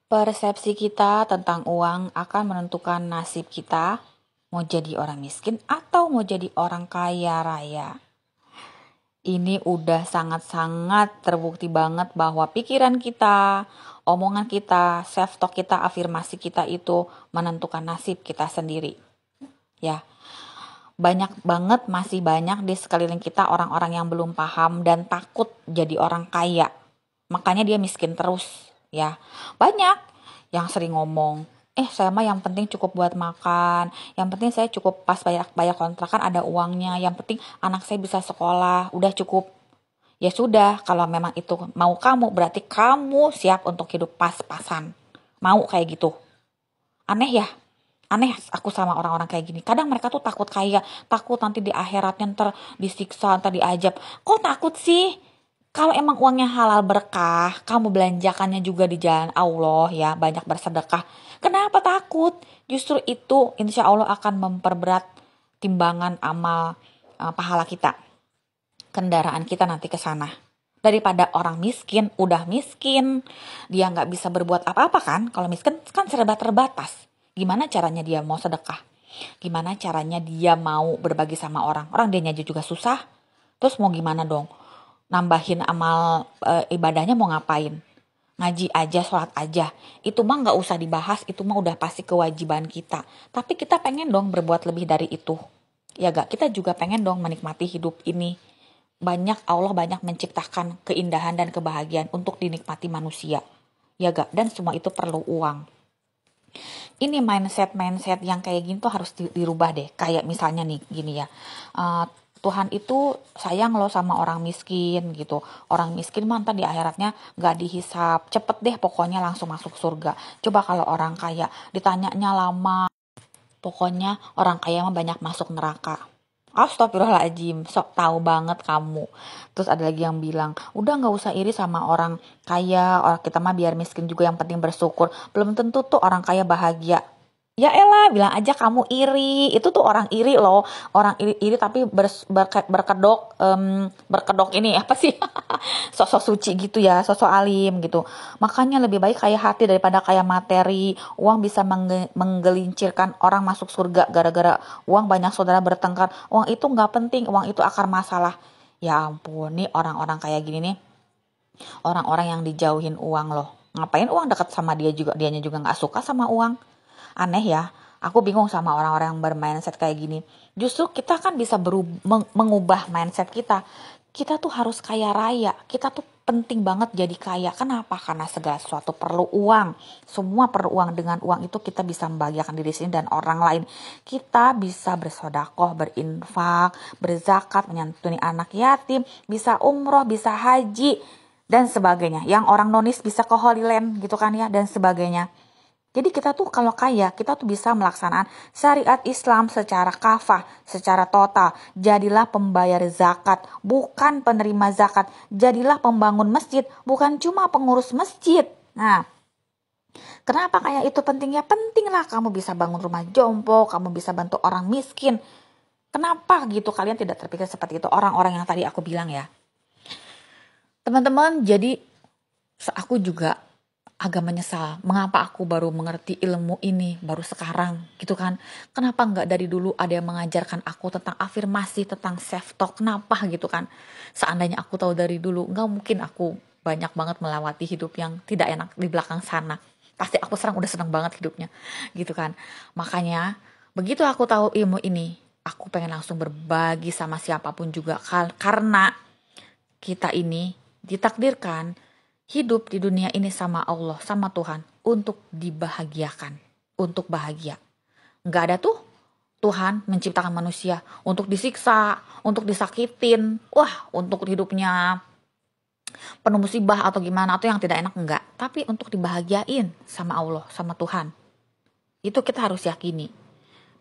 Persepsi kita tentang uang akan menentukan nasib kita, mau jadi orang miskin atau mau jadi orang kaya raya. Ini udah sangat-sangat terbukti banget bahwa pikiran kita, omongan kita, self-talk kita, afirmasi kita itu menentukan nasib kita sendiri. Ya, banyak banget, masih banyak di sekeliling kita orang-orang yang belum paham dan takut jadi orang kaya. Makanya dia miskin terus, ya. Banyak yang sering ngomong, saya mah yang penting cukup buat makan, yang penting saya cukup pas bayar kontrakan ada uangnya, yang penting anak saya bisa sekolah, udah cukup. Ya sudah, kalau memang itu mau kamu, berarti kamu siap untuk hidup pas-pasan. Mau kayak gitu. Aneh ya? Aneh aku sama orang-orang kayak gini. Kadang mereka tuh takut kaya, takut nanti di akhiratnya ntar disiksa, ntar diajab. Kok takut sih? Kalau emang uangnya halal berkah, kamu belanjakannya juga di jalan Allah ya, banyak bersedekah. Kenapa takut? Justru itu insya Allah akan memperberat timbangan amal pahala kita. Kendaraan kita nanti ke sana. Daripada orang miskin, udah miskin, dia nggak bisa berbuat apa-apa kan? Kalau miskin kan serba terbatas. Gimana caranya dia mau sedekah? Gimana caranya dia mau berbagi sama orang? Orang dia aja juga susah. Terus mau gimana dong? Nambahin amal ibadahnya mau ngapain? Ngaji aja, sholat aja. Itu mah nggak usah dibahas, itu mah udah pasti kewajiban kita. Tapi kita pengen dong berbuat lebih dari itu. Ya gak? Kita juga pengen dong menikmati hidup ini. Allah banyak menciptakan keindahan dan kebahagiaan untuk dinikmati manusia. Ya gak? Dan semua itu perlu uang. Ini mindset yang kayak gini tuh harus dirubah deh. Kayak misalnya nih gini ya, Tuhan itu sayang loh sama orang miskin gitu. Orang miskin mah ntar di akhiratnya gak dihisap, cepet deh pokoknya langsung masuk surga. Coba kalau orang kaya ditanyanya lama, pokoknya orang kaya mah banyak masuk neraka. Astagfirullahaladzim, sok tahu banget kamu. Terus ada lagi yang bilang, udah gak usah iri sama orang kaya, orang kita mah biar miskin juga yang penting bersyukur. Belum tentu tuh orang kaya bahagia. Ya elah, bilang aja kamu iri. Itu tuh orang iri loh. Orang iri tapi berkedok ini apa sih? Sosok suci gitu ya, sosok alim gitu. Makanya lebih baik kaya hati daripada kaya materi. Uang bisa menggelincirkan orang masuk surga gara-gara uang. Banyak saudara bertengkar. Uang itu gak penting, uang itu akar masalah. Ya ampun, nih orang-orang kayak gini nih. Orang-orang yang dijauhin uang loh. Ngapain uang deket sama dianya juga gak suka sama uang. Aneh ya, aku bingung sama orang-orang yang bermindset kayak gini. Justru kita kan bisa mengubah mindset kita. Kita tuh harus kaya raya, kita tuh penting banget jadi kaya. Kenapa? Karena segala sesuatu perlu uang. Semua perlu uang. Dengan uang itu kita bisa membahagiakan diri sendiri dan orang lain. Kita bisa bersedekah, berinfak, berzakat, menyantuni anak yatim, bisa umroh, bisa haji, dan sebagainya. Yang orang nonis bisa ke Holy Land gitu kan ya, dan sebagainya. Jadi kita tuh kalau kaya, kita tuh bisa melaksanakan syariat Islam secara kafah, secara total. Jadilah pembayar zakat, bukan penerima zakat. Jadilah pembangun masjid, bukan cuma pengurus masjid. Nah, kenapa kaya itu penting? Ya penting lah kamu bisa bangun rumah jompo, kamu bisa bantu orang miskin. Kenapa gitu kalian tidak terpikir seperti itu? Orang-orang yang tadi aku bilang ya. Teman-teman, jadi aku juga agak menyesal. Mengapa aku baru mengerti ilmu ini baru sekarang gitu kan. Kenapa nggak dari dulu ada yang mengajarkan aku tentang afirmasi, tentang self talk, kenapa gitu kan. Seandainya aku tahu dari dulu, nggak mungkin aku banyak banget melewati hidup yang tidak enak di belakang sana. Pasti aku sekarang udah seneng banget hidupnya gitu kan. Makanya begitu aku tahu ilmu ini, aku pengen langsung berbagi sama siapapun juga. Karena kita ini ditakdirkan hidup di dunia ini sama Allah, sama Tuhan, untuk dibahagiakan, untuk bahagia. Nggak ada tuh Tuhan menciptakan manusia untuk disiksa, untuk disakitin, untuk hidupnya penuh musibah atau gimana, atau yang tidak enak, enggak. Tapi untuk dibahagiain sama Allah, sama Tuhan. Itu kita harus yakini.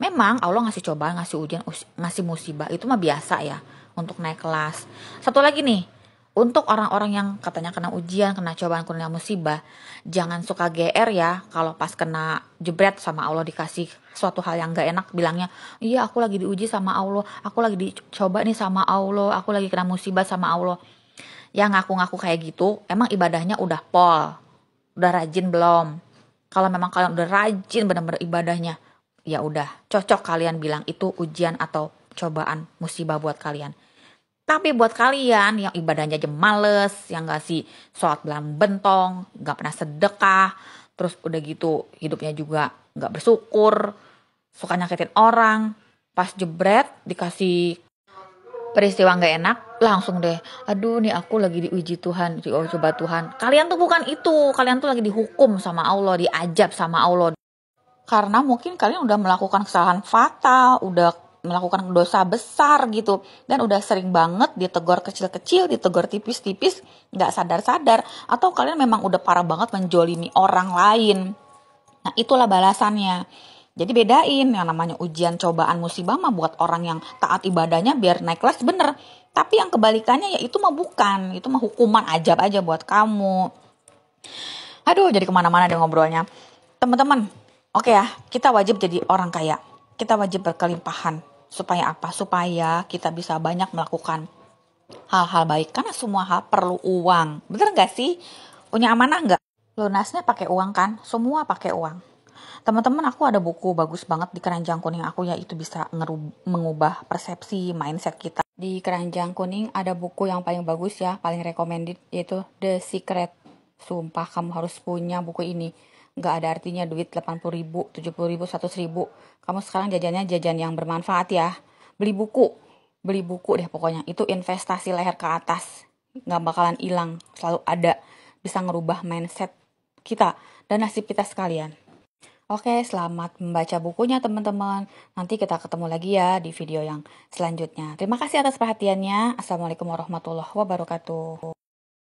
Memang Allah ngasih cobaan, ngasih ujian, ngasih musibah, itu mah biasa ya, untuk naik kelas. Satu lagi nih, untuk orang-orang yang katanya kena ujian, kena cobaan, kena musibah, jangan suka GR ya. Kalau pas kena jebret sama Allah dikasih suatu hal yang gak enak, bilangnya, iya aku lagi diuji sama Allah, aku lagi dicoba nih sama Allah, aku lagi kena musibah sama Allah. Ya ngaku-ngaku kayak gitu, emang ibadahnya udah pol, udah rajin belum? Kalau memang kalian udah rajin benar-benar ibadahnya, ya udah cocok kalian bilang itu ujian atau cobaan musibah buat kalian. Tapi buat kalian yang ibadahnya aja males, yang gak sih sholat belang bentong, gak pernah sedekah, terus udah gitu hidupnya juga gak bersyukur, suka nyakitin orang, pas jebret dikasih peristiwa nggak enak, langsung deh, aduh nih aku lagi diuji Tuhan, coba Tuhan. Kalian tuh bukan itu, kalian tuh lagi dihukum sama Allah, diajab sama Allah. Karena mungkin kalian udah melakukan kesalahan fatal, udah melakukan dosa besar gitu, dan udah sering banget ditegur kecil-kecil, ditegur tipis-tipis, nggak sadar-sadar, atau kalian memang udah parah banget menjolimi orang lain. Nah, itulah balasannya. Jadi bedain yang namanya ujian, cobaan, musibah mah buat orang yang taat ibadahnya biar naik kelas bener. Tapi yang kebalikannya ya itu mah bukan. Itu mah hukuman ajab aja buat kamu. Aduh, jadi kemana-mana deh ngobrolnya. Teman-teman, oke ya, kita wajib jadi orang kaya. Kita wajib berkelimpahan. Supaya apa? Supaya kita bisa banyak melakukan hal-hal baik. Karena semua hal perlu uang. Bener gak sih? Punya amanah gak? Lunasnya pakai uang kan? Semua pakai uang. Teman-teman, aku ada buku bagus banget di keranjang kuning aku, yaitu bisa mengubah persepsi mindset kita. Di keranjang kuning ada buku yang paling bagus ya, paling recommended, yaitu The Secret. Sumpah kamu harus punya buku ini. Gak ada artinya duit 80.000, 70.000, 100.000. Kamu sekarang jajannya jajan yang bermanfaat ya. Beli buku deh pokoknya. Itu investasi leher ke atas. Gak bakalan hilang, selalu ada. Bisa ngerubah mindset kita dan nasib kita sekalian. Oke, selamat membaca bukunya teman-teman. Nanti kita ketemu lagi ya di video yang selanjutnya. Terima kasih atas perhatiannya. Assalamualaikum warahmatullahi wabarakatuh.